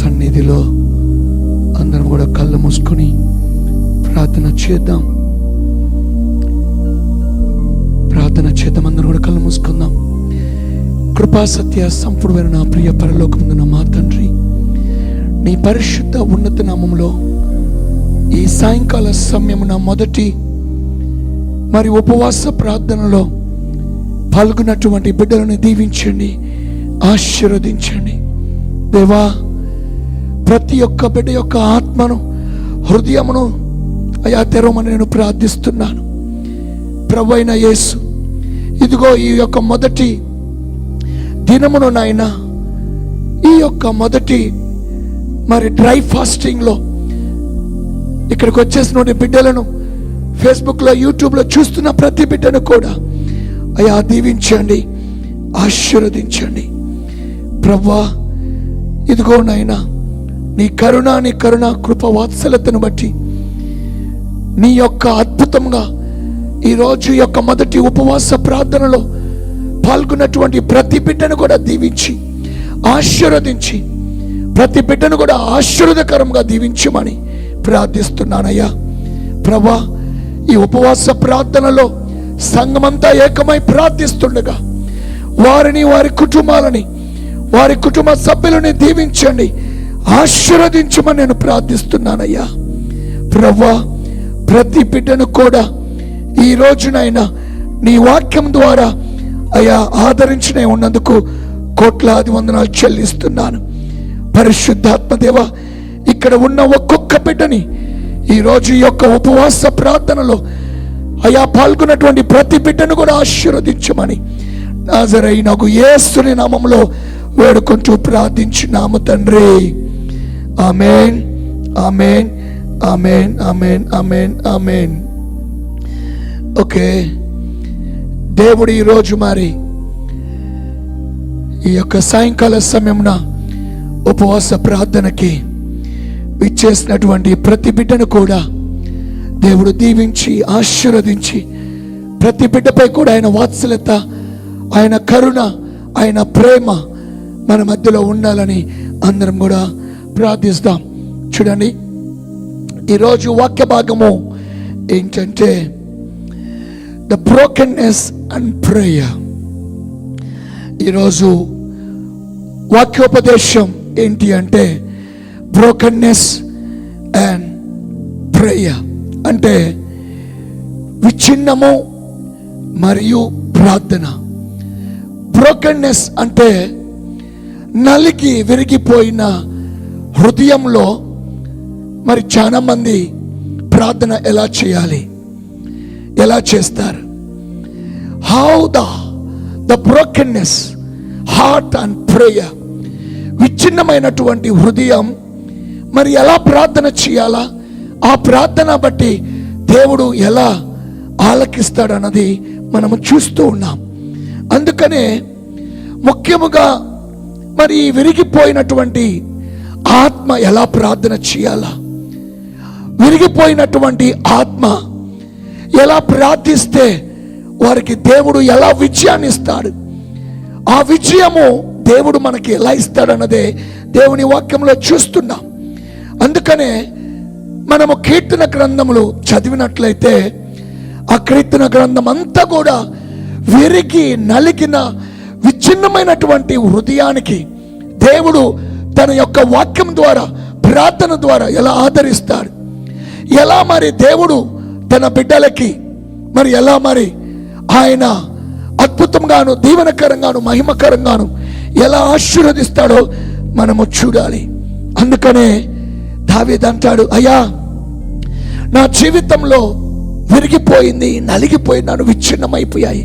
సన్నిధిలో అందరం కూడా కళ్ళు మూసుకొని ప్రార్థన చేద్దాం. అందరం కూడా కళ్ళు మూసుకుందాం. కృపా సత్య సంపూర్ణమైన నా ప్రియ పరలోకమున్న మా తండ్రి, నీ పరిశుద్ధ ఉన్నత నామములో ఈ సాయంకాల సమయమున మొదటి మరి ఉపవాస ప్రార్థనలో పాల్గొన్నటువంటి బిడ్డలను దీవించండి, ఆశీర్వదించండి. దేవా, ప్రతి ఒక్క బిడ్డ యొక్క ఆత్మను, హృదయమును అయా తెరవమని నేను ప్రార్థిస్తున్నాను. ప్రభువైన యేసు, ఇదిగో ఈ యొక్క మొదటి దినమును నాయన, ఈ యొక్క మొదటి మరి డ్రై ఫాస్టింగ్లో ఇక్కడికి వచ్చేసిన బిడ్డలను ఫేస్బుక్లో, యూట్యూబ్లో చూస్తున్న ప్రతి బిడ్డను కూడా అయా దీవించండి, ఆశీర్వదించండి. ప్రభువా, ఇదిగో నాయనా, నీ కరుణ కృప వాత్సల్యతను బట్టి నీ యొక్క అద్భుతంగా ఈరోజు యొక్క మొదటి ఉపవాస ప్రార్థనలో పాల్గొన్నటువంటి ప్రతి బిడ్డను కూడా దీవించి ఆశీర్వదించి, ప్రతి బిడ్డను కూడా ఆశీర్వదకరంగా దీవించమని ప్రార్థిస్తున్నానయ్యా. ప్రభా, ఈ ఉపవాస ప్రార్థనలో సంఘమంతా ఏకమై ప్రార్థిస్తుండగా వారిని, వారి కుటుంబాలని, వారి కుటుంబ సభ్యులని దీవించండి, ఆశీర్వదించమని నేను ప్రార్థిస్తున్నానయ్యా. ప్రభా, ప్రతి బిడ్డను కూడా ఈ రోజునైనా నీ వాక్యం ద్వారా అయ్యా ఆదరించిన ఉన్నందుకు కోట్లాది వందనాలు చెల్లిస్తున్నాను. పరిశుద్ధాత్మదేవ, ఇక్కడ ఉన్న ఒక్కొక్క బిడ్డని ఈరోజు ఈ యొక్క ఉపవాస ప్రార్థనలో అయ్యా పాల్గొన్నటువంటి ప్రతి బిడ్డను కూడా ఆశీర్వదించమని నాజరైనగు యేసుని నామములో వేడుకుంటూ ప్రార్థించున్నాము తండ్రి. ఆమేన్, ఆమేన్, ఆమేన్, ఆమేన్, ఆమేన్, ఆమేన్. ఓకే, దేవుడు ఈరోజు మరి ఈ యొక్క సాయంకాల సమయమున ఉపవాస ప్రార్థనకి ఇచ్చేసినటువంటి ప్రతి బిడ్డను కూడా దేవుడు దీవించి ఆశీర్వదించి, ప్రతి బిడ్డపై కూడా ఆయన వాత్సల్యత, ఆయన కరుణ, ఆయన ప్రేమ మన మధ్యలో ఉండాలని అందరం కూడా ప్రార్థిస్తాం. చూడండి, ఈరోజు వాక్య భాగము ఏంటంటే ద బ్రోకెన్నెస్ అండ్ ప్రేయర్. ఈరోజు వాక్యోపదేశం ఏంటి అంటే బ్రోకెన్నెస్ అండ్ ప్రేయర్, అంటే విచ్ఛిన్నము మరియు ప్రార్థన. బ్రోకెన్నెస్ అంటే నలిగి విరిగిపోయిన హృదయంలో మరి చాలా మంది ప్రార్థన ఎలా చేయాలి, ఎలా చేస్తారు? How the brokenness heart and prayer, విచ్ఛిన్నమైనటువంటి హృదయం మరి ఎలా ప్రార్థన చేయాలా, ఆ ప్రార్థన బట్టి దేవుడు ఎలా ఆలకిస్తాడన్నది మనము చూస్తూ ఉన్నాం. అందుకనే ముఖ్యముగా మరి విరిగిపోయినటువంటి ఆత్మ ఎలా ప్రార్థన చేయాలా, విరిగిపోయినటువంటి ఆత్మ ఎలా ప్రార్థిస్తే వారికి దేవుడు ఎలా విజయాన్ని ఇస్తాడు, ఆ విజయము దేవుడు మనకి ఎలా ఇస్తాడన్నదే దేవుని వాక్యంలో చూస్తున్నాం. అందుకనే మనము కీర్తన గ్రంథములు చదివినట్లయితే ఆ కీర్తన గ్రంథం అంతా కూడా విరిగి నలిగిన విచ్ఛిన్నమైనటువంటి హృదయానికి దేవుడు తన యొక్క వాక్యం ద్వారా, ప్రార్థన ద్వారా ఎలా ఆదరిస్తాడు, ఎలా మరి దేవుడు తన బిడ్డలకి మరి ఎలా మరి ఆయన అద్భుతంగాను, దీవెనకరంగాను, మహిమకరంగాను ఎలా ఆశీర్వదిస్తాడో మనము చూడాలి. అందుకనే దావీదు అంటాడు, అయ్యా, నా జీవితంలో విరిగిపోయింది, నలిగిపోయినాను, విచ్ఛిన్నమైపోయాయి.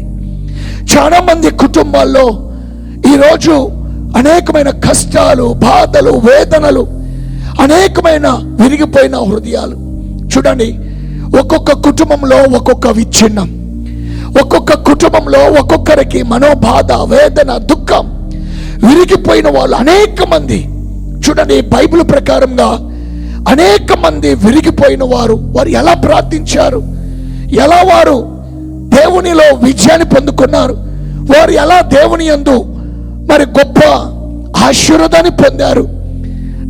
చాలా మంది కుటుంబాల్లో ఈరోజు అనేకమైన కష్టాలు, బాధలు, వేదనలు, అనేకమైన విరిగిపోయిన హృదయాలు. చూడండి, ఒక్కొక్క కుటుంబంలో ఒక్కొక్క విచ్ఛిన్నం, ఒక్కొక్క కుటుంబంలో ఒక్కొక్కరికి మనోబాధ, వేదన, దుఃఖం, విరిగిపోయిన వాళ్ళు అనేక మంది. చూడండి, బైబిల్ ప్రకారంగా అనేక మంది విరిగిపోయిన వారు ఎలా ప్రార్థించారు, ఎలా వారు దేవునిలో విజయాన్ని పొందుకున్నారు, వారు ఎలా దేవుని యందు మరి గొప్ప ఆశీర్వాదాన్ని పొందారు.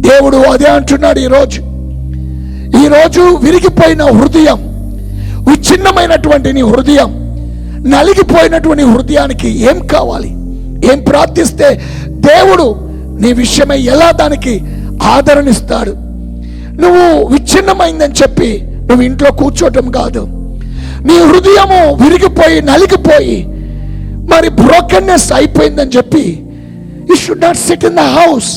దేవుడు అదే అంటున్నాడు. ఈరోజు విరిగిపోయిన హృదయం, విచ్ఛిన్నమైనటువంటి నీ హృదయం, నలిగిపోయినటువంటి హృదయానికి ఏం కావాలి, ఏం ప్రార్థిస్తే దేవుడు నీ విషయమై ఎలా దానికి ఆదరణిస్తాడు? నువ్వు విచ్ఛిన్నమైందని చెప్పి నువ్వు ఇంట్లో కూర్చోటం కాదు. నీ హృదయము విరిగిపోయి నలిగిపోయి మరి బ్రోకెన్నెస్ అయిపోయిందని చెప్పి you should not SIT in the house.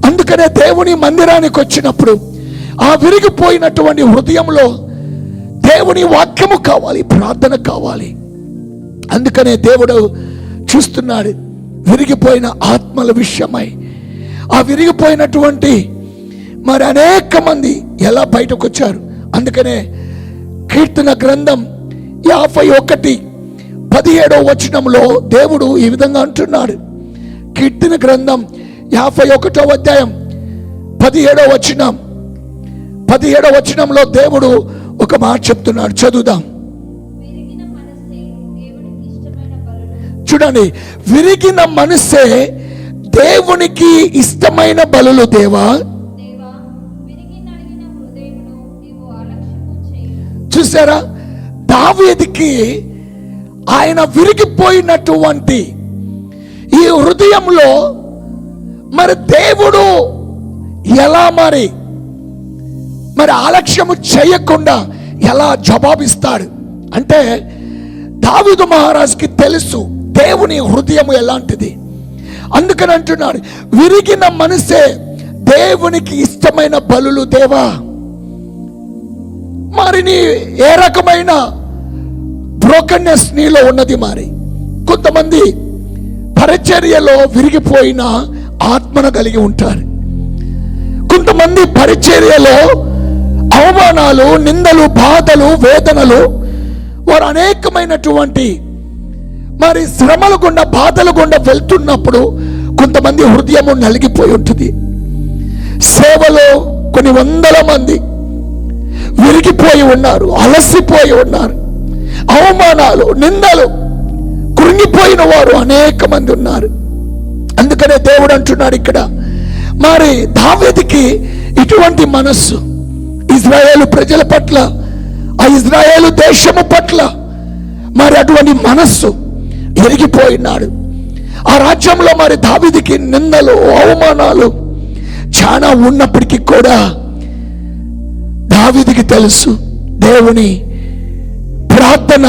అందుకనే దేవుని మందిరానికి వచ్చినప్పుడు ఆ విరిగిపోయినటువంటి హృదయంలో దేవుని వాక్యము కావాలి, ప్రార్థన కావాలి. అందుకనే దేవుడు చూస్తున్నాడు విరిగిపోయిన ఆత్మల విషయమై. ఆ విరిగిపోయినటువంటి మరి అనేక మంది ఎలా బయటకు వచ్చారు. అందుకనే కీర్తన గ్రంథం 51:17 దేవుడు ఈ విధంగా అంటున్నాడు. కీర్తన గ్రంథం 51:17 దేవుడు ఒక మాట చెప్తున్నాడు. చదువుదాం, చూడండి. విరిగిన మనసే దేవునికి ఇష్టమైన బలులు దేవా. చూసారా, దావీదుకి ఆయన విరిగిపోయినటువంటి ఈ హృదయంలో మరి దేవుడు ఎలా మరి ఆలక్ష్యము చేయకుండా ఎలా జవాబిస్తాడు అంటే, దావీదు మహారాజుకి తెలుసు దేవుని హృదయము ఎలాంటిది. అందుకని అంటున్నాడు, విరిగిన మనసే దేవునికి ఇష్టమైన బలులు దేవా. మరి నీ ఏ రకమైన బ్రోకన్నెస్ నీలో ఉన్నది? మరి కొంతమంది పరిచర్యలో విరిగిపోయిన ఆత్మను కలిగి ఉంటారు. కొంతమంది పరిచర్యలో అవమానాలు, నిందలు, బాధలు, వేదనలు, వారు అనేకమైనటువంటి మరి శ్రమల గుండా, బాధల గుండా వెళ్తున్నప్పుడు కొంతమంది హృదయము నలిగిపోయి ఉంటుంది. సేవలో కొన్ని వందల మంది విరిగిపోయి ఉన్నారు, అలసిపోయి ఉన్నారు. అవమానాలు, నిందలు, కృంగిపోయిన వారు అనేక మంది ఉన్నారు. అందుకనే దేవుడు అంటున్నాడు ఇక్కడ, మరి దావీదుకి ఇటువంటి మనస్సు ఇజ్రాయేలు ప్రజల పట్ల, ఆ ఇజ్రాయేలు దేశము పట్ల మరి అటువంటి మనస్సు ఎరిగిపోయినాడు. ఆ రాజ్యంలో మరి దావీదుకి నిందలు, అవమానాలు చాలా ఉన్నప్పటికీ కూడా దావీదుకి తెలుసు దేవుని ప్రార్థన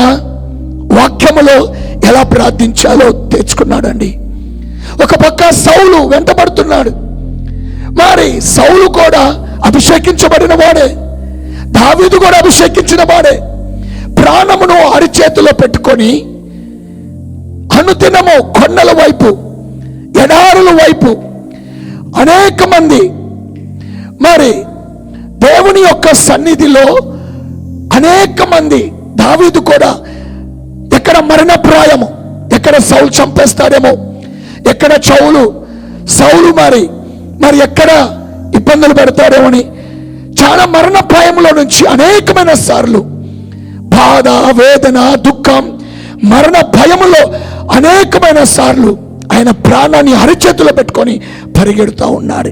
వాక్యములో ఎలా ప్రార్థించాలో తెచ్చుకున్నాడండి. ఒక పక్క సౌలు వెంటబడుతున్నాడు. మరి సౌలు కూడా అభిషేకించబడిన వాడే, దావీదు కూడా అభిషేకించిన వాడే. ప్రాణమును అరిచేతిలో పెట్టుకొని అనుదినము కొండల వైపు, ఎడారుల వైపు అనేక మంది మరి దేవుని యొక్క సన్నిధిలో అనేక మంది, దావీదు కూడా ఎక్కడ మరణప్రాయము, ఎక్కడ సౌలు చంపేస్తాడేమో, ఎక్కడ సౌలు మరి ఎక్కడ ఇబ్బందులు పెడతాడేమోని చాలా మరణప్రాయంలో నుంచి అనేకమైన సార్లు బాధ, వేదన, దుఃఖం, మరణ భయములో అనేకమైన సార్లు ఆయన ప్రాణాన్ని అరిచేతిలో పెట్టుకొని పరిగెడుతూ ఉన్నాడు.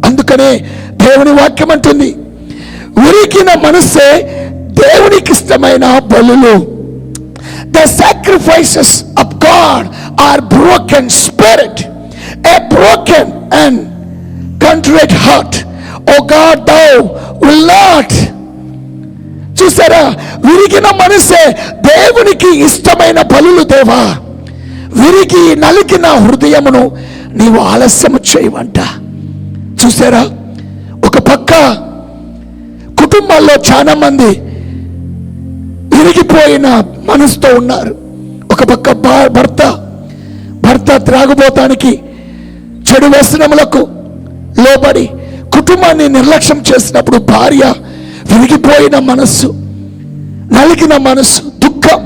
అందుకనే దేవుని వాక్యం అంటుంది, విరిగిన మనసే దేవునికి ఇష్టమైన బలులు. The sacrifices of God are broken spirit, a broken and contrite heart. Oh God, thou will not. చూసారా, విరిగిన మనసే దేవునికి ఇష్టమైన బలులు దేవా. విరిగి నలిగిన హృదయమును నీవు ఆలస్యము చేయవంట. చూసారా, ఒక పక్క కుటుంబాల్లో చాలా మంది విరిగిపోయిన మనసుతో ఉన్నారు. ఒక పక్క భర్త త్రాగుబోతానికి, చెడు వ్యసనములకు లోబడి కుటుంబాన్ని నిర్లక్ష్యం చేసినప్పుడు భార్య విరిగిపోయిన మనస్సు, నలిగిన మనస్సు, దుఃఖం,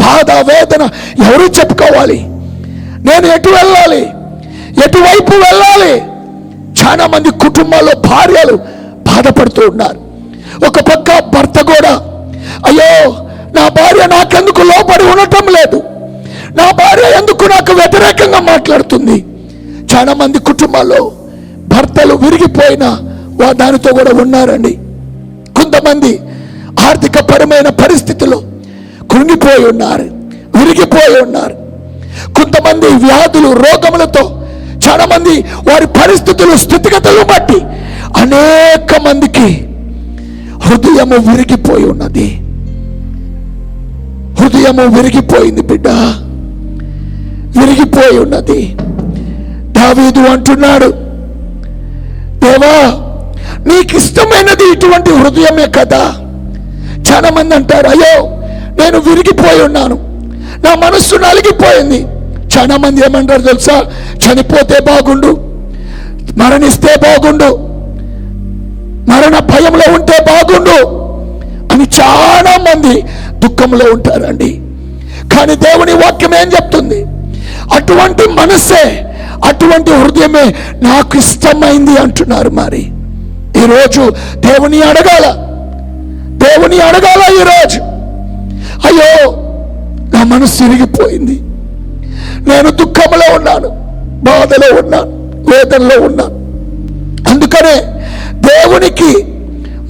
బాధ, వేదన ఎవరు చెప్పుకోవాలి? నేను ఎటు వెళ్ళాలి, ఎటువైపు వెళ్ళాలి? చాలా మంది కుటుంబాల్లో భార్యలు బాధపడుతూ ఉన్నారు. ఒక పక్క భర్త కూడా, అయ్యో నా భార్య నాకెందుకు లోబడి ఉండటం లేదు, నా భార్య ఎందుకు నాకు వ్యతిరేకంగా మాట్లాడుతుంది. చాలా మంది కుటుంబాల్లో భర్తలు విరిగిపోయిన దానితో కూడా ఉన్నారండి. కొంతమంది ఆర్థిక పరమైన పరిస్థితుల్లో కృంగిపోయి ఉన్నారు, విరిగిపోయి ఉన్నారు. కొంతమంది వ్యాధులు, రోగములతో చాలా మంది వారి పరిస్థితులు, స్థితిగతులు బట్టి అనేక మందికి హృదయము విరిగిపోయి ఉన్నది. హృదయము విరిగిపోయింది బిడ్డ, విరిగిపోయి ఉన్నది. దావీదు అంటున్నాడు, దేవా నీకు ఇష్టమైనది ఇటువంటి హృదయమే కదా. చాలా మంది అంటారు, అయ్యో నేను విరిగిపోయి ఉన్నాను, నా మనస్సు నలిగిపోయింది. చాలా మంది ఏమంటారు తెలుసా, చనిపోతే బాగుండు, మరణిస్తే బాగుండు, మరణ భయంలో ఉంటే బాగుండు అని చాలా మంది దుఃఖంలో ఉంటారండి. కానీ దేవుని వాక్యం ఏం చెప్తుంది? అటువంటి మనసే, అటువంటి హృదయమే నాకు ఇష్టమైంది అంటున్నారు. మరి ఈరోజు దేవుని అడగాల, దేవుని అడగాల ఈరోజు, అయ్యో నా మనసు విరిగిపోయింది, నేను దుఃఖంలో ఉన్నాను, బాధలో ఉన్నాను, వేదనలో ఉన్నాను. అందుకనే దేవునికి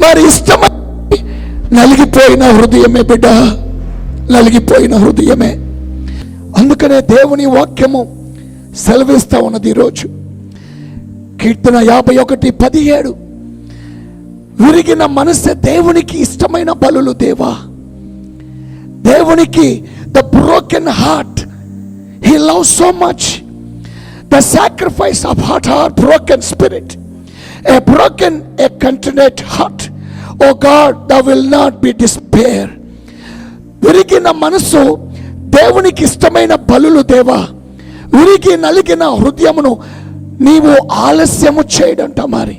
మరి ఇష్టమై నలిగిపోయిన హృదయమే బిడ్డ, నలిగిపోయిన హృదయమే. అందుకనే దేవుని వాక్యము సెలవిస్తా ఉన్నది ఈరోజు. కీర్తన 51:17, విరిగిన మనస్సే దేవునికి ఇష్టమైన బలులు దేవా. దేవునికి the broken heart he loves so much, the sacrifice of heart, broken spirit, a broken, a contrite heart, oh God, thou will not be despair. విరిగిన మనసు దేవునికి ఇష్టమైన బలులు దేవా. విరిగి నలిగిన హృదయమును నీవు ఆలస్యము చేయడంట. మరి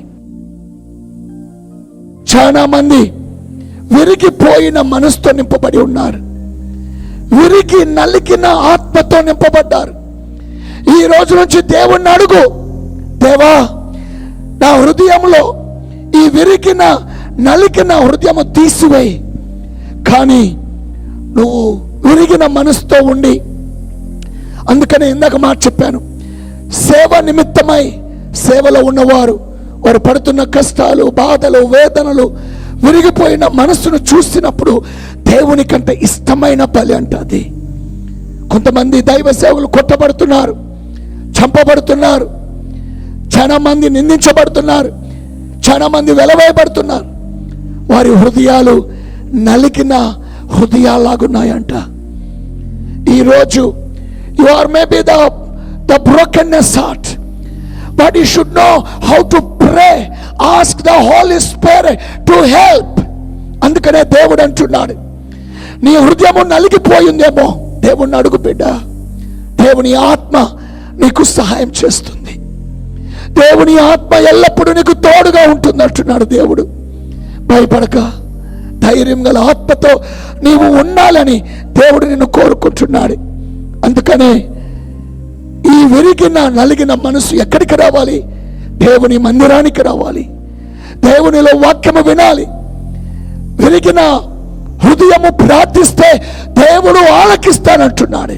చాలా మంది విరిగిపోయిన మనసుతో నింపబడి ఉన్నారు, విరిగి నలిగిన ఆత్మతో నింపబడ్డారు. ఈ రోజు నుంచి దేవుణ్ణి అడుగు, దేవా నా హృదయంలో ఈ విరిగిన నలిగిన హృదయము తీసివేయి. కానీ నువ్వు విరిగిన మనసుతో ఉండి, అందుకనే ఇందాక మాట చెప్పాను, సేవ నిమిత్తమై సేవలో ఉన్నవారు వారు పడుతున్న కష్టాలు, బాధలు, వేదనలు, విరిగిపోయిన మనస్సును చూసినప్పుడు దేవునికంటే ఇష్టమైన బలి అంట అది. కొంతమంది దైవ సేవకులు కొట్టబడుతున్నారు, చంపబడుతున్నారు, చాలా మంది నిందించబడుతున్నారు, చాలా మంది వెలవేయబడుతున్నారు. వారి హృదయాలు నలిగిన హృదయాలాగున్నాయంట. ఈరోజు you are maybe the brokenness heart, but you should know how to pray, ask the Holy Spirit to help. అందుకనే దేవుడు అంటున్నాడు, నీ హృదయము నలిగిపోయిందేమో, దేవుణ్ణి అడుగు బిడ్డ, దేవుని ఆత్మ నీకు సహాయం చేస్తుంది, దేవుని ఆత్మ ఎల్లప్పుడూ నీకు తోడుగా ఉంటుంది అంటున్నాడు దేవుడు. భయపడక ధైర్యం గల ఆత్మతో నీవు ఉండాలని దేవుడు నిన్ను కోరుకుంటున్నాడు. అందుకనే ఈ విరిగిన నలిగిన మనసు ఎక్కడికి రావాలి? దేవుని మందిరానికి రావాలి, దేవునిలో వాక్యము వినాలి. విరిగిన హృదయము ప్రార్థిస్తే దేవుడు ఆలకిస్తానంటున్నాడు.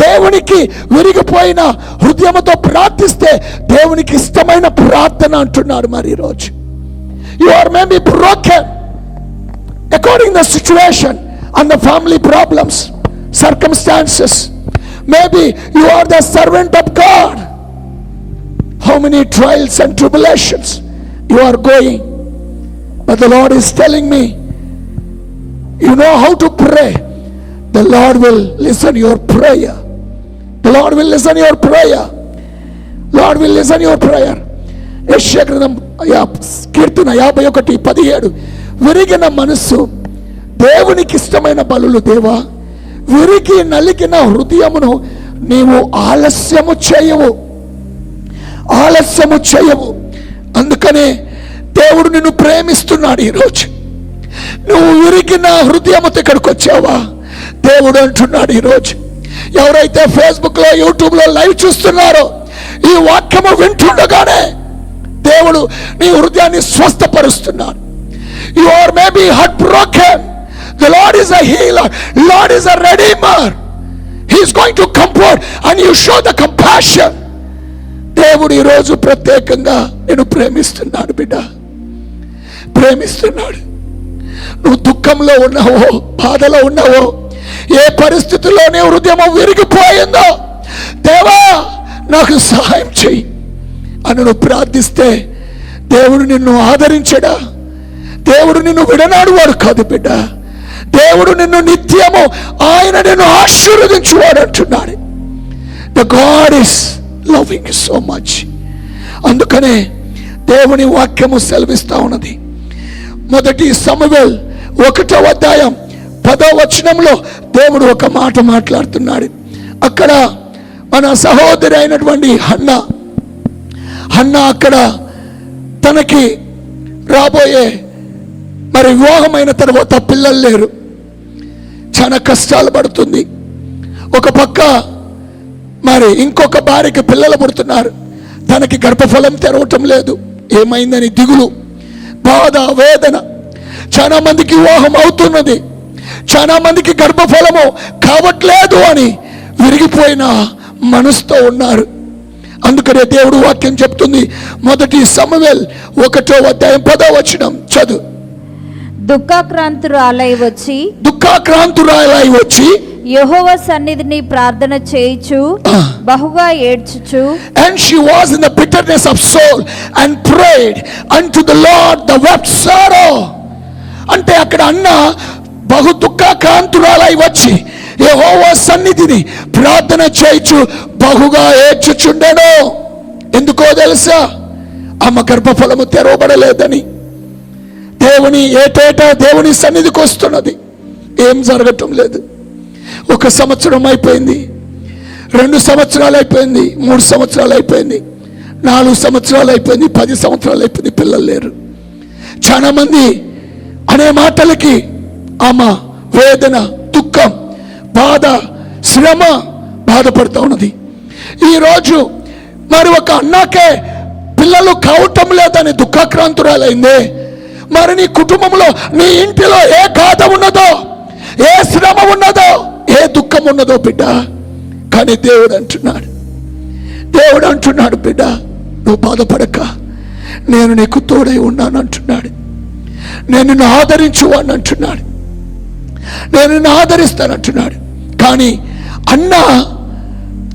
దేవునికి విరిగిపోయిన హృదయముతో ప్రార్థిస్తే దేవునికి ఇష్టమైన ప్రార్థన అంటున్నాడు. మరి ఈరోజు you are maybe broken according to the situation and the family problems, circumstances. Maybe you are the servant of God. How many trials and tribulations you are going, but the Lord is telling me, you know how to pray. The Lord will listen your prayer. The Lord will listen your prayer. Lord will listen your prayer. యెషయా గ్రంథం కీర్తన 51:17, విరిగిన మనస్సు దేవునికి ఇష్టమైన బలులు దేవా. విరిగి నలిగిన హృదయమును నీవు ఆలస్యము చేయవు, ఆలస్యము చేయవు. అందుకనే దేవుడు నిన్ను ప్రేమిస్తున్నాడు. ఈరోజు నువ్వు విరిగిన హృదయముతో ఇక్కడికి వచ్చావా? దేవుడు అంటున్నాడు ఈరోజు, ఎవరైతే ఫేస్బుక్లో, యూట్యూబ్లో లైవ్ చూస్తున్నారో, ఈ వాక్యము వింటుండగానే దేవుడు నీ హృదయాన్ని స్వస్థపరుస్తున్నాడు. You are maybe heartbroken. The Lord is a healer. Lord is a redeemer. He is going to comfort and you show the compassion. దేవుడు ఈరోజు ప్రత్యేకంగా నేను ప్రేమిస్తున్నాడు బిడ్డ, ప్రేమిస్తున్నాడు. నువ్వు దుఃఖంలో ఉన్నావో, బాధలో ఉన్నావో, ఏ పరిస్థితుల్లో నీ హృదయం విరిగిపోయిందో, దేవా నాకు సహాయం చెయ్యి అని నువ్వు ప్రార్థిస్తే దేవుడు నిన్ను ఆదరించడా? దేవుడు నిన్ను విడనాడు వాడు కాదు బిడ్డ. దేవుడు నిన్ను నిత్యము ఆయన నిన్ను ఆశీర్వదించువాడు అంటున్నాడు. The God is loving you so much. అందుకనే దేవుని వాక్యము సెలవిస్తా ఉన్నది. మొదటి సమూయేలు 1వ అధ్యాయం 10వ వచనంలో దేవుడు ఒక మాట మాట్లాడుతున్నాడు. అక్కడ మన సహోదరి అయినటువంటి హన్నా అక్కడ తనకి రాబోయే మరి వివాహమైన తర్వాత పిల్లలు లేరు, చాలా కష్టాలు పడుతుంది. ఒక పక్క మరి ఇంకొక భార్యకి పిల్లలు పుడుతున్నారు, తనకి గర్భఫలం తెరవటం లేదు, ఏమైందని దిగులు, బాధ, వేదన. చాలా మందికి వివాహం అవుతున్నది, చాలా మందికి గర్భఫలము కావట్లేదు అని విరిగిపోయిన మనసుతో ఉన్నారు. అందుకనే దేవుడు వాక్యం చెప్తుంది. మొదటి సమూయేలు 1వ అధ్యాయం 10వ వచనం చదువు. దుఃఖాక్రాంతురాలై వచ్చి యెహోవా సన్నిధిని ప్రార్థన చేయుచు బహుగా ఏడ్చుచు, and she was in the bitterness of soul and prayed unto the Lord the wept sorrow. అంటే అక్కడ అన్న బహు దుఃఖాక్రాంతురాలై వచ్చి యెహోవా సన్నిధిని ప్రార్థన చేయుచు బహుగా ఏడ్చుచుండెను. ఎందుకో తెలుసా? ఆమె గర్భఫలము తెరవబడలేదని. ఏటేటా దేవుని సన్నిధికి వస్తున్నది, ఏం జరగటం లేదు. 1 సంవత్సరం అయిపోయింది, 2 సంవత్సరాలు అయిపోయింది, 3 సంవత్సరాలు అయిపోయింది, 4 సంవత్సరాలు అయిపోయింది, 10 సంవత్సరాలు అయిపోయింది, పిల్లలు లేరు. చాలా మంది అనే మాటలకి ఆమె వేదన, దుఃఖం, బాధ, శ్రమ బాధపడుతూ ఉన్నది. ఈరోజు మరి ఒక అన్నకే పిల్లలు కావటం లేదని దుఃఖాక్రాంతురాలైందే. మరి నీ కుటుంబంలో, నీ ఇంటిలో ఏ బాధ ఉన్నదో, ఏ శ్రమ ఉన్నదో, ఏ దుఃఖం ఉన్నదో బిడ్డ, కానీ దేవుడు అంటున్నాడు బిడ్డ, నువ్వు బాధపడక, నేను నీకు తోడై ఉన్నాను అంటున్నాడు. నేను నిన్ను ఆదరించువాడిని అంటున్నాడు, నేను నిన్ను ఆదరిస్తానంటున్నాడు. కానీ అన్న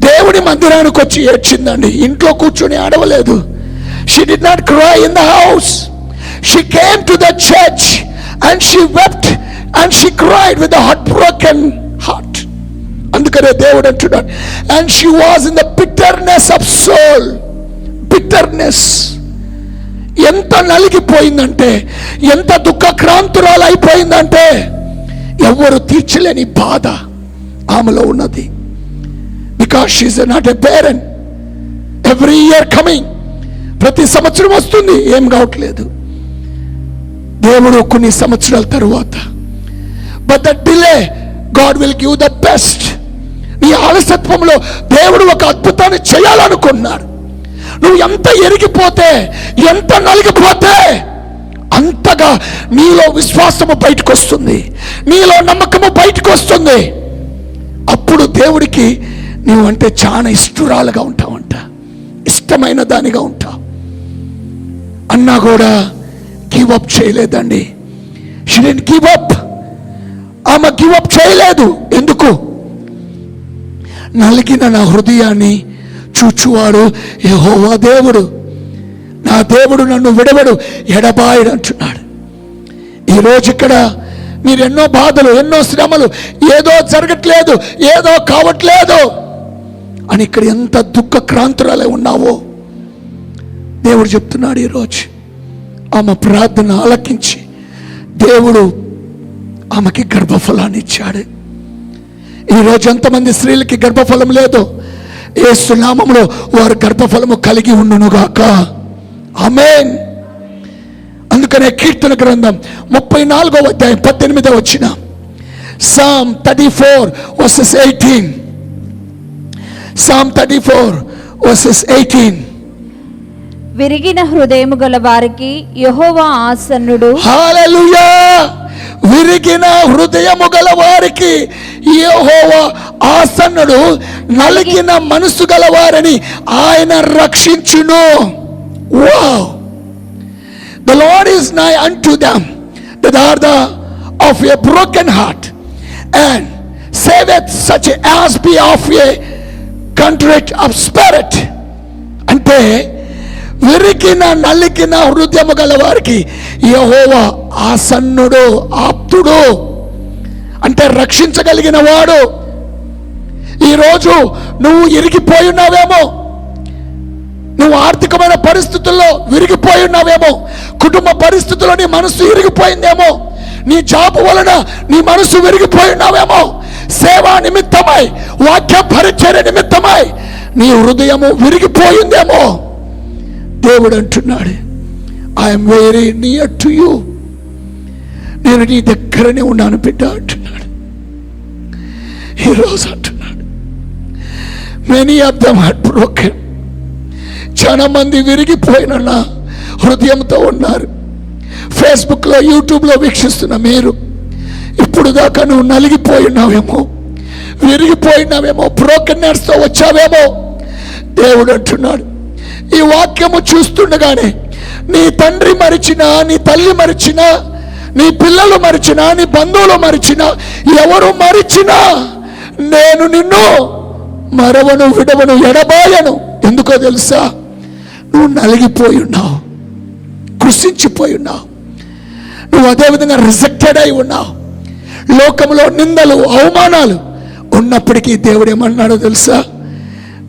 దేవుడి మందిరానికి వచ్చి ఏడ్చిందండి, ఇంట్లో కూర్చొని ఆడవలేదు. She did not cry in the house. She came to the church and she wept and she cried with a heartbroken heart. అందుకనే దేవుడు అంటున్నాడు, and she was in the bitterness of soul. bitterness ఎంత నలిగిపోయిందంటే, ఎంత దుఃఖక్రాంతురాలు అయిపోయిందంటే, ఎవరు తీర్చలేని బాధ ఆమెలో ఉన్నది. Because she is not a parent. Every year coming, ప్రతి సంవత్సరం వస్తుంది, ఏం కావట్లేదు. దేవుడు కొన్ని సంవత్సరాల తరువాత, but the delay God will give the best. నీ ఆలస్యత్వంలో దేవుడు ఒక అద్భుతాన్ని చేయాలనుకున్నాడు. నువ్వు ఎంత ఎరిగిపోతే, ఎంత నలిగిపోతే అంతగా నీలో విశ్వాసము బయటకు వస్తుంది, నీలో నమ్మకము బయటకు వస్తుంది. అప్పుడు దేవుడికి నువ్వు అంటే చాలా ఇష్టరాలుగా ఉంటావంట, ఇష్టమైన దానిగా ఉంటావు. అన్నా కూడా గివ్ అప్ చేయలేదండి. She didn't give up. ఆమె గివ్ అప్ చేయలేదు. ఎందుకు? నలిగిన నా హృదయాన్ని చూచువాడు యెహోవా దేవుడు, నా దేవుడు నన్ను విడవడు, ఎడబాయడు అంటున్నాడు. ఈరోజు ఇక్కడ మీరు ఎన్నో బాధలు, ఎన్నో శ్రమలు, ఏదో జరగట్లేదు, ఏదో కావట్లేదు అని ఇక్కడ ఎంత దుఃఖక్రాంతురాలై ఉన్నావో దేవుడు చెప్తున్నాడు. ఈరోజు ఆమె ప్రార్థన ఆలకించి దేవుడు ఆమెకి గర్భఫలాన్ని ఇచ్చాడు. ఈరోజు ఎంతమంది స్త్రీలకి గర్భఫలం లేదు, యేసు నామములో వారు గర్భఫలము కలిగి ఉండునుగాక. ఆమేన్. అందుకనే కీర్తన గ్రంథం 34వ అధ్యాయం 18వ వచనం, Psalm 34 verses 18. Psalm 34 verses 18. విరిగిన హృదయము గల వారికి యెహోవా ఆసన్నుడు. హల్లెలూయా. విరిగిన హృదయము గల వారికి యెహోవా ఆసన్నుడు నలిగిన మనసు గలవారని ఆయన రక్షించును. Wow! The Lord is nigh unto them that are of a broken heart, and saveth such as be of a contrite of spirit. అంటే విరిగిన నలిగిన హృదయము గల వారికి యెహోవా ఆసన్నుడు, ఆప్తుడు, అంటే రక్షించగలిగిన వాడు. ఈరోజు నువ్వు ఇరిగిపోయి ఉన్నావేమో, నువ్వు ఆర్థికమైన పరిస్థితుల్లో విరిగిపోయి ఉన్నావేమో, కుటుంబ పరిస్థితుల్లో నీ మనసు ఇరిగిపోయిందేమో, నీ జాబ్ వలన నీ మనసు విరిగిపోయి ఉన్నావేమో, సేవా నిమిత్తమై, వాక్య పరిచర్య నిమిత్తమై నీ హృదయము విరిగిపోయిందేమో. దేవుడు అంటున్నాడు, I'm very near to you, నేను నీ దగ్గరనే ఉన్నాను బిడ్డ అంటున్నాడు. ఈరోజు అంటున్నాడు, many of them heart broken. చాలా మంది విరిగిపోయిన నా హృదయంతో ఉన్నారు. ఫేస్బుక్లో, యూట్యూబ్లో వీక్షిస్తున్న మీరు ఇప్పుడు దాకా నువ్వు నలిగిపోయి ఉన్నావేమో, విరిగిపోయినావేమో, బ్రోకెన్నెస్తో వచ్చావేమో. దేవుడు అంటున్నాడు, ఈ వాక్యము చూస్తుండగానే నీ తండ్రి మరిచినా, నీ తల్లి మరిచినా, నీ పిల్లలు మరిచినా, నీ బంధువులు మరిచినా, ఎవరు మరిచినా నేను నిన్ను మరవను, విడవను, ఎడబాయను. ఎందుకో తెలుసా? నువ్వు నలిగిపోయి ఉన్నావు, కృషించిపోయి ఉన్నావు, నువ్వు అదేవిధంగా రిజెక్టెడ్ అయి ఉన్నావు. లోకంలో నిందలు, అవమానాలు ఉన్నప్పటికీ దేవుడు ఏమన్నాడో తెలుసా?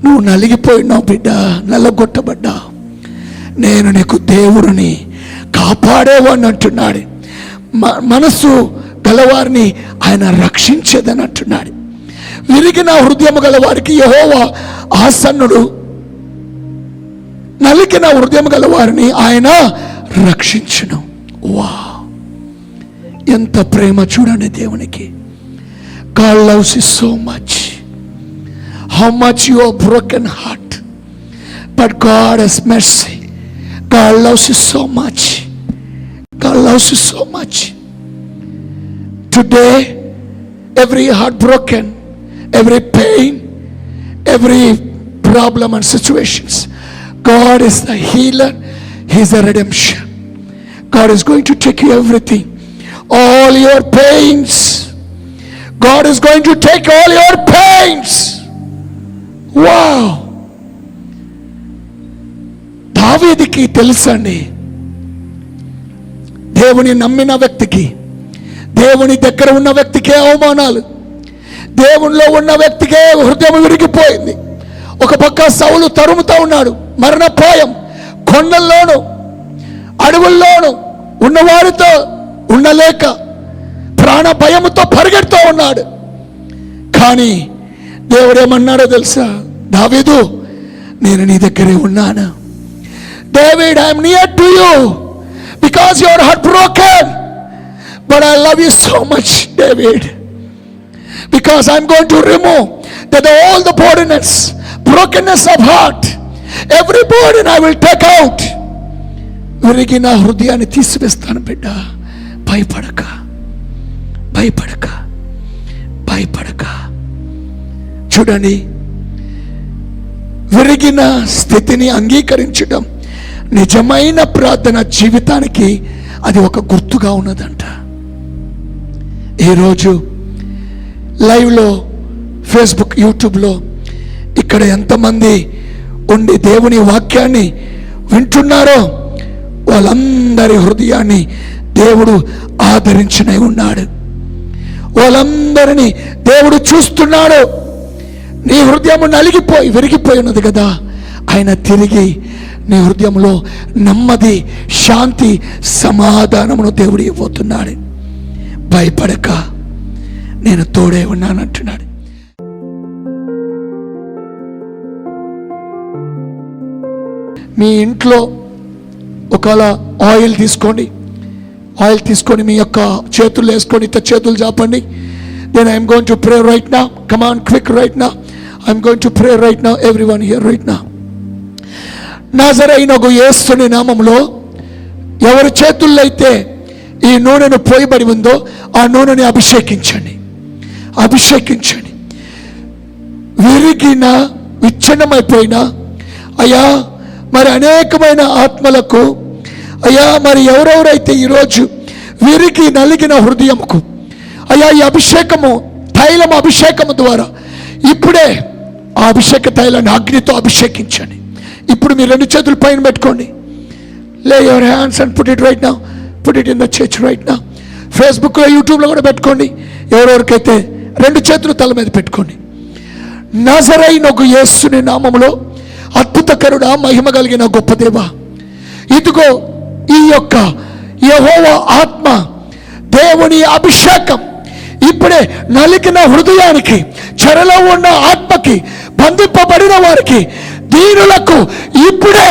నువ్వు నలిగిపోయినావు బిడ్డ, నల్లగొట్టబడ్డావు, నేను నీకు దేవుడిని, కాపాడేవాడిని అంటున్నాడు. మనసు గలవారిని ఆయన రక్షించేదని అంటున్నాడు. విరిగిన హృదయము గలవారికి యెహోవా ఆసన్నుడు, నలిగిన హృదయం గలవారిని ఆయన రక్షించును. వా, ఎంత ప్రేమ చూడండి దేవునికి. God loves you so much. How much you are broken heart, but God has mercy. God loves you so much. God loves you so much. Today, every heart broken, every pain, every problem and situations, God is the healer. He is the redemption. God is going to take you everything, all your pains. God is going to take all your pains. Wow! దావీదుకి తెలుసండి, దేవుని నమ్మిన వ్యక్తికి, దేవుని దగ్గర ఉన్న వ్యక్తికే అవమానాలు, దేవునిలో ఉన్న వ్యక్తికే హృదయం విరిగిపోయింది. ఒక పక్క సౌలు తరుముతా ఉన్నాడు, మరణపాయం, కొండల్లోను అడవుల్లోను ఉన్నవారితో ఉండలేక ప్రాణ భయముతో పరిగెడుతూ ఉన్నాడు. కానీ దేవుడు ఏమన్నాడో తెలుసా? దావీదు, నేను నీ దగ్గరే ఉన్నాను. David, I am near to you because your heart broken, but I love you so much, David, because I am going to remove all the burdens, brokenness of heart, every burden I will take out. విరిగిన హృదయాన్ని తీసివేస్తాను బిడ్డ. భయపడక, భయపడక, భయపడక. చూడండి, విరిగిన స్థితిని అంగీకరించడం నిజమైన ప్రార్థన జీవితానికి అది ఒక గుర్తుగా ఉన్నదంట. ఈరోజు లైవ్లో, ఫేస్బుక్, యూట్యూబ్లో ఇక్కడ ఎంతమంది ఉండి దేవుని వాక్యాన్ని వింటున్నారో వాళ్ళందరి హృదయాన్ని దేవుడు ఆదరించనే ఉన్నాడు. వాళ్ళందరినీ దేవుడు చూస్తున్నాడు. నీ హృదయం నలిగిపోయి విరిగిపోయి ఉన్నది కదా, ఆయన తిరిగి నీ హృదయంలో నెమ్మది, శాంతి, సమాధానమును దేవుడు ఇవ్వబోతున్నాడు. భయపడక, నేను తోడే ఉన్నానంటున్నాడు. మీ ఇంట్లో ఒకవేళ ఆయిల్ తీసుకొని మీ యొక్క చేతులు వేసుకొని ఇట్లా చేతులు చాపండి. Then I am going to pray right now. Come on, quick right now. I am going to pray right now. Everyone here right now. నజరేయునగు యేసుని నామములో ఎవరి చేతుల్లో అయితే ఈ నూనెను పోయబడి ఉందో ఆ నూనెని అభిషేకించండి. విరిగిన విచ్ఛిన్నమైపోయిన అయ్యా మరి అనేకమైన ఆత్మలకు అయ్యా మరి ఎవరెవరైతే ఈరోజు విరిగి నలిగిన హృదయముకు అయ్యా ఈ అభిషేకము తైలం అభిషేకము ద్వారా ఇప్పుడే ఆ అభిషేక తైలాన్ని అగ్నితో అభిషేకించండి. ఇప్పుడు మీ 2 చేతులు పైన పెట్టుకోండి. లే your hands and put it right now, put it in the church right now. ఫేస్బుక్లో యూట్యూబ్లో కూడా పెట్టుకోండి. ఎవరెవరికైతే 2 చేతులు తల మీద పెట్టుకోండి. నజరైనొక యేసుని నామములో అద్భుతకరుడా మహిమ కలిగిన గొప్ప దేవా, ఇదిగో ఈ యొక్క యెహోవా ఆత్మ దేవుని అభిషేకం ఇప్పుడే నలిగిన హృదయానికి, చెరలో ఉన్న ఆత్మకి, బంధింపబడిన వారికి, దీనులకు ఇప్పుడే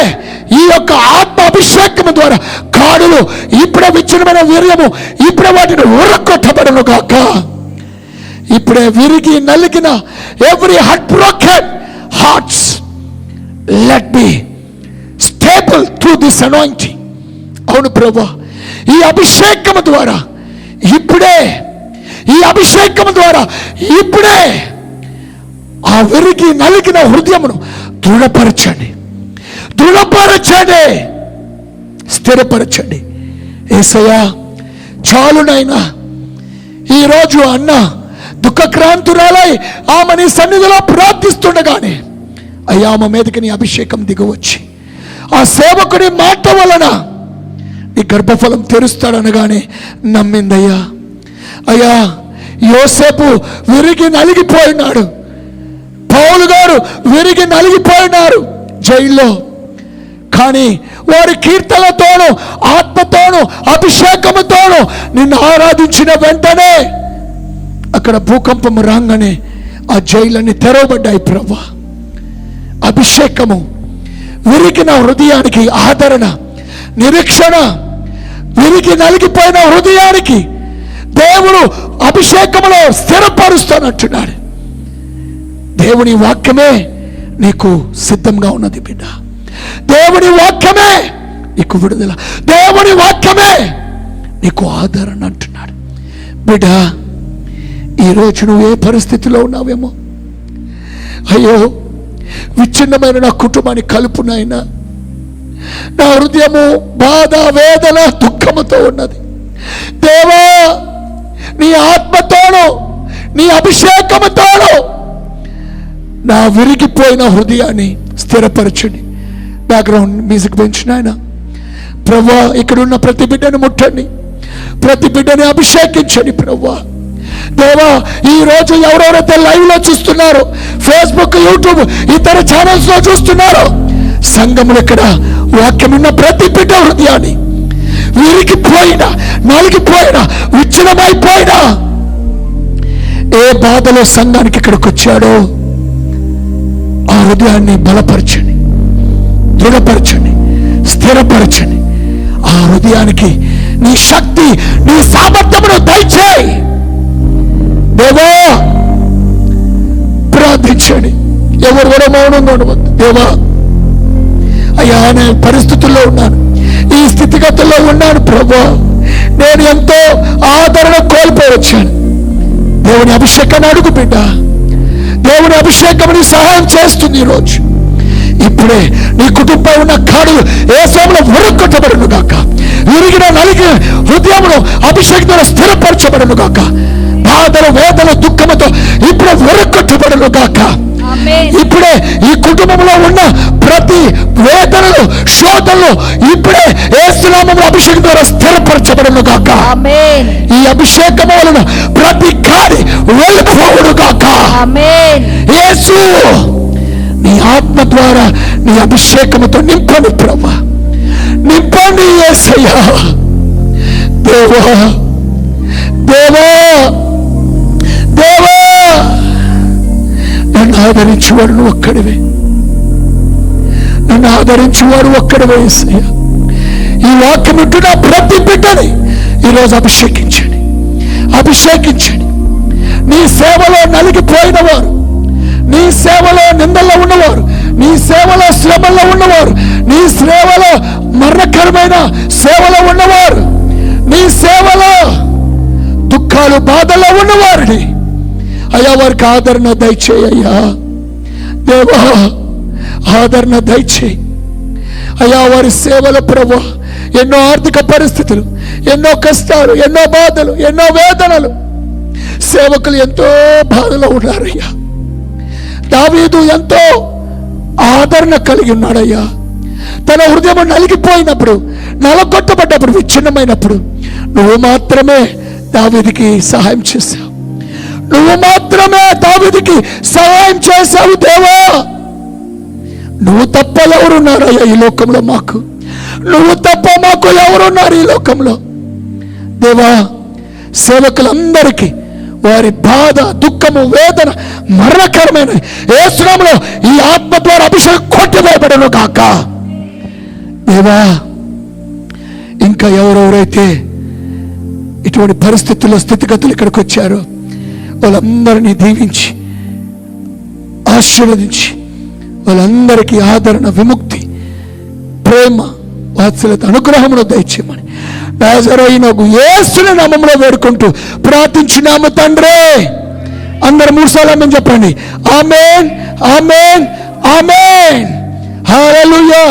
ఈ యొక్క ఆత్మ అభిషేకం ద్వారా కాడులు ఇప్పుడే విచ్ఛిన్నమైన వీర్యము ఇప్పుడే వాటిని ఉరగొట్టబడును గాక. ఇప్పుడే విరిగి నలిగిన every heart broken hearts let B stable through this anointing. అవును ప్రభువా, ఈ అభిషేకం ద్వారా ఇప్పుడే, ఈ అభిషేకం ద్వారా ఇప్పుడే ఆ విరిగి నలిగిన హృదయమును దృఢపరచండి, దృఢపరచండి, స్థిరపరచండి. యేసయ్యా చాలునైనా. ఈరోజు అన్న దుఃఖక్రాంతురాలై ఆమె నీ సన్నిధిలో ప్రార్థిస్తుండగానే అయ్యా ఆమె మీదకి నీ అభిషేకం దిగవచ్చి ఆ సేవకుడి మాట వలన నీ గర్భఫలం తెరుస్తాడనగానే నమ్మిందయ్యా. అయ్యా యోసేపు విరిగి నలిగిపోయినాడు, పౌలు గారు విరిగి నలిగిపోయినారు జైల్లో. కానీ వారి కీర్తనతోనూ ఆత్మతోనూ అభిషేకముతోనూ నిన్ను ఆరాధించిన వెంటనే అక్కడ భూకంపం రాగానే ఆ జైలన్నీ తెరవబడ్డాయి. ప్రభువా, అభిషేకము విరిగిన హృదయానికి ఆదరణ, నిరీక్షణ. విరిగి నలిగిపోయిన హృదయానికి దేవుడు అభిషేకములో స్థిరపరుస్తానంటున్నాడు. దేవుని వాక్యమే నీకు సిద్ధంగా ఉన్నది బిడ్డ. దేవుని వాక్యమే నీకు విడుదల, దేవుని వాక్యమే నీకు ఆదరణ అంటున్నాడు. బిడ్డ, ఈరోజు నువ్వు ఏ పరిస్థితిలో ఉన్నావేమో, అయ్యో విచ్ఛిన్నమైన నా కుటుంబాన్ని కలుపు నాయనా, నా హృదయము బాధ వేదన దుఃఖముతో ఉన్నది. దేవా నీ ఆత్మతోను నీ అభిషేకముతోను నా విరిగిపోయిన హృదయాన్ని స్థిరపరచండి. బ్యాక్గ్రౌండ్ మ్యూజిక్ పెంచిన ఆయన ప్రభువా, ఇక్కడున్న ప్రతి బిడ్డను ముట్టండి, ప్రతి బిడ్డని అభిషేకించండి ప్రభువా. దేవా ఈరోజు ఎవరెవరైతే లైవ్ లో చూస్తున్నారో, ఫేస్బుక్, యూట్యూబ్, ఇతర ఛానల్స్ లో చూస్తున్నారో, సంఘములు ఇక్కడ వాక్యం ఉన్న ప్రతి బిడ్డ హృదయాన్ని విరిగిపోయిన, నలిగిపోయిన, విచ్ఛిన్నమైపోయిన ఏ బాధలో సంఘానికి ఇక్కడికి వచ్చాడో ఆ హృదయాన్ని బలపరచండి, దృఢపరచండి, స్థిరపరచండి. ఆ హృదయానికి నీ శక్తి, నీ సామర్థ్యమును దయచేయి దేవా. ప్రార్థించండి, ఎవరు కూడా మౌనంగా ఉండవద్దు. దేవా అయ్యా నేను పరిస్థితుల్లో ఉన్నాను, ఈ స్థితిగతుల్లో ఉన్నాను ప్రభువా, నేను ఎంతో ఆదరణ కోల్పోయి వచ్చాను. దేవుని అభిషేకాన్ని అడుగు బిడ్డ, దేవుని అభిషేకం సహాయం చేస్తుంది. ఈరోజు ఇప్పుడే నీ కుటుంబం ఉన్న కాడులు యేసులో ఉరగొట్టబడును గాక. విరిగిన నలిగిన హృదయమును అభిషేకంతో స్థిరపరచబడును గాక. బాధలు వేదన దుఃఖముతో ఇప్పుడు ఉరగొట్టబడును గాక. ఇప్పుడే ఈ కుటుంబంలో ఉన్న ప్రతి వేదనలు, శోధనలు ఇప్పుడే యేసు నామములో అభిషేకం ద్వారా స్థిరపరచబడును గాక. ఈ అభిషేకము వలన ప్రతి కాడి వెళ్ళిపోవును గాక. యేసు నీ ఆత్మ ద్వారా నీ అభిషేకముతో నింపండి ప్రభువా, నింపండి యేసయ్యా. దేవా దేవా దేవా, నన్ను ఆదరించువాడు నువ్వు ఒక్కడివే, నన్ను ఆదరించువాడు ఒక్కడివే యేసయ్యా. ఈ వాక్యం వింటున్న ప్రతి బిడ్డని ఈరోజు అభిషేకించండి, అభిషేకించండి. నీ సేవలో నలిగిపోయిన వారు, నీ సేవలో నిందల్లో ఉన్నవారు, నీ సేవలో శ్రమల్లో ఉన్నవారు, నీ సేవలో మరణకరమైన సేవలో ఉన్నవారు, నీ సేవలో దుఃఖాలు బాధల్లో ఉన్నవారిని అయ్యా వారికి ఆదరణ దయచేయ్యా. దేవా ఆదరణ దయచేయి అయ్యా. వారి సేవల ప్రభువా ఎన్నో ఆర్థిక పరిస్థితులు, ఎన్నో కష్టాలు, ఎన్నో బాధలు, ఎన్నో వేదనలు, సేవకులు ఎంతో బాధలో ఉన్నారయ్యా. దావీదు ఎంతో ఆదరణ కలిగి ఉన్నాడయ్యా. తన హృదయం నలిగిపోయినప్పుడు, నలగొట్టబడ్డప్పుడు, విచ్ఛిన్నమైనప్పుడు నువ్వు మాత్రమే దావీదుకి సహాయం చేశావు. నువ్వు మాత్రమే దావీదుకి సహాయం చేశావు దేవా. నువ్వు తప్ప ఎవరున్నారయ్యా ఈ లోకంలో? మాకు నువ్వు తప్ప మాకు ఎవరున్నారు ఈ లోకంలో? దేవా, సేవకులందరికీ వారి బాధ, దుఃఖము, వేదన మరణకరమైన యేసు నామములో ఈ ఆత్మ ద్వారా అభిషేకం కొట్టివేయబడును గాక. దేవా, ఇంకా ఎవరెవరైతే ఇటువంటి పరిస్థితుల్లో స్థితిగతులు ఇక్కడికి వచ్చారో వాళ్ళందరినీ దీవించి ఆశీర్వదించి వాళ్ళందరికీ ఆదరణ, విముక్తి, ప్రేమ, వాత్సల్యత, అనుగ్రహమును దయచేయమని నజరేయుడగు యేసు నామములో వేడుకుంటూ ప్రార్థించున్నాము తండ్రి. అందరు 3 సార్లు ఆమేన్ చెప్పండి. ఆమేన్, ఆమేన్, ఆమేన్. హల్లెలూయా.